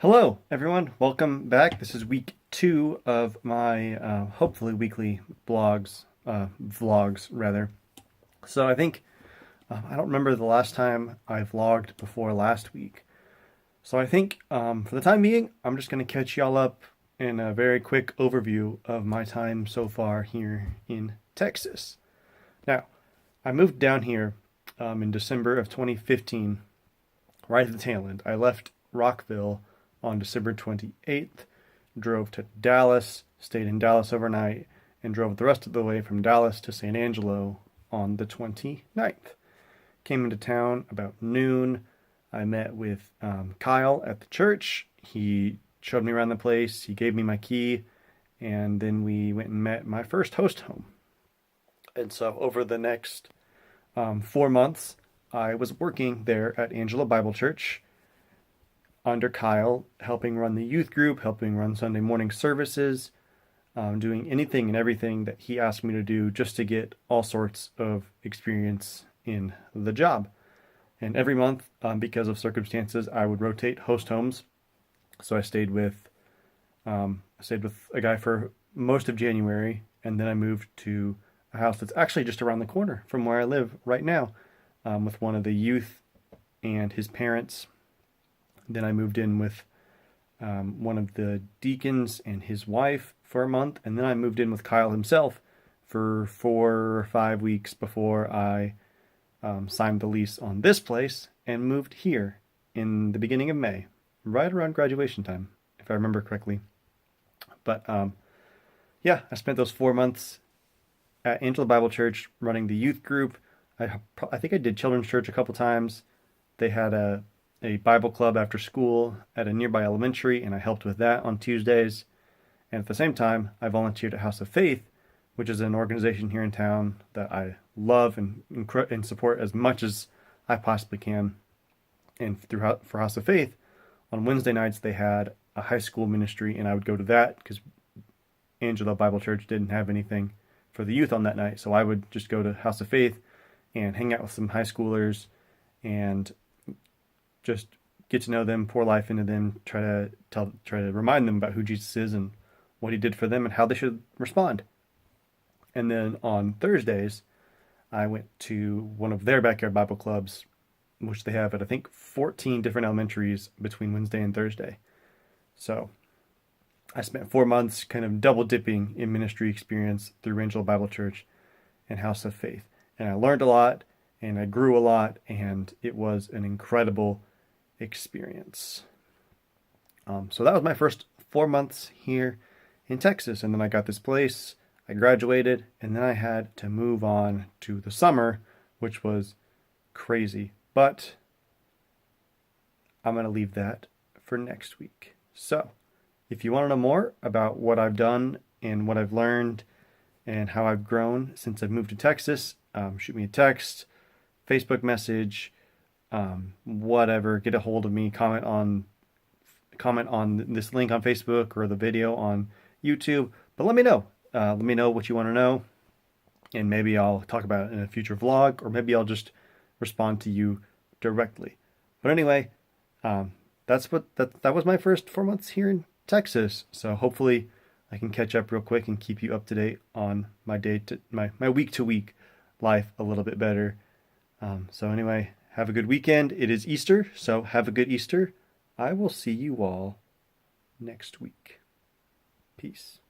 Hello, everyone. Welcome back. This is week 2 of my hopefully weekly vlogs rather. So I think I don't remember the last time I vlogged before last week. So I think for the time being, I'm just going to catch y'all up in a very quick overview of my time so far here in Texas. Now, I moved down here in December of 2015, right at the tail end. I left Rockville on December 28th, drove to Dallas, stayed in Dallas overnight, and drove the rest of the way from Dallas to San Angelo on the 29th. Came into town about noon. I met with Kyle at the church. He showed me around the place. He gave me my key, and then we went and met my first host home. And so over the next 4 months, I was working there at Angela Bible Church under Kyle, helping run the youth group, helping run Sunday morning services, doing anything and everything that he asked me to do just to get all sorts of experience in the job. And every month, because of circumstances, I would rotate host homes. So I stayed with a guy for most of January, and then I moved to a house that's actually just around the corner from where I live right now, with one of the youth and his parents. Then I moved in with one of the deacons and his wife for a month, and then I moved in with Kyle himself for 4 or 5 weeks before I signed the lease on this place and moved here in the beginning of May, right around graduation time, if I remember correctly. But yeah, I spent those 4 months at Angela Bible Church running the youth group. I think I did children's church a couple times. They had a Bible club after school at a nearby elementary, and I helped with that on Tuesdays. And at the same time, I volunteered at House of Faith, which is an organization here in town that I love and support as much as I possibly can. And for House of Faith, on Wednesday nights they had a high school ministry, and I would go to that because Angela Bible Church didn't have anything for the youth on that night. So I would just go to House of Faith and hang out with some high schoolers and just get to know them, pour life into them, try to remind them about who Jesus is and what he did for them and how they should respond. And then on Thursdays, I went to one of their backyard Bible clubs, which they have at I think 14 different elementaries between Wednesday and Thursday. So I spent 4 months kind of double dipping in ministry experience through Angel Bible Church and House of Faith. And I learned a lot and I grew a lot, and it was an incredible experience. So that was my first 4 months here in Texas. And then I got this place, I graduated, and then I had to move on to the summer, which was crazy. But I'm going to leave that for next week. So if you want to know more about what I've done and what I've learned and how I've grown since I've moved to Texas, shoot me a text, Facebook message, whatever. Get a hold of me. Comment on this link on Facebook or the video on YouTube. But let me know. Let me know what you want to know, and maybe I'll talk about it in a future vlog, or maybe I'll just respond to you directly. But anyway, that was my first 4 months here in Texas. So hopefully I can catch up real quick and keep you up to date on my week to week life a little bit better. So anyway, have a good weekend. It is Easter, so have a good Easter. I will see you all next week. Peace.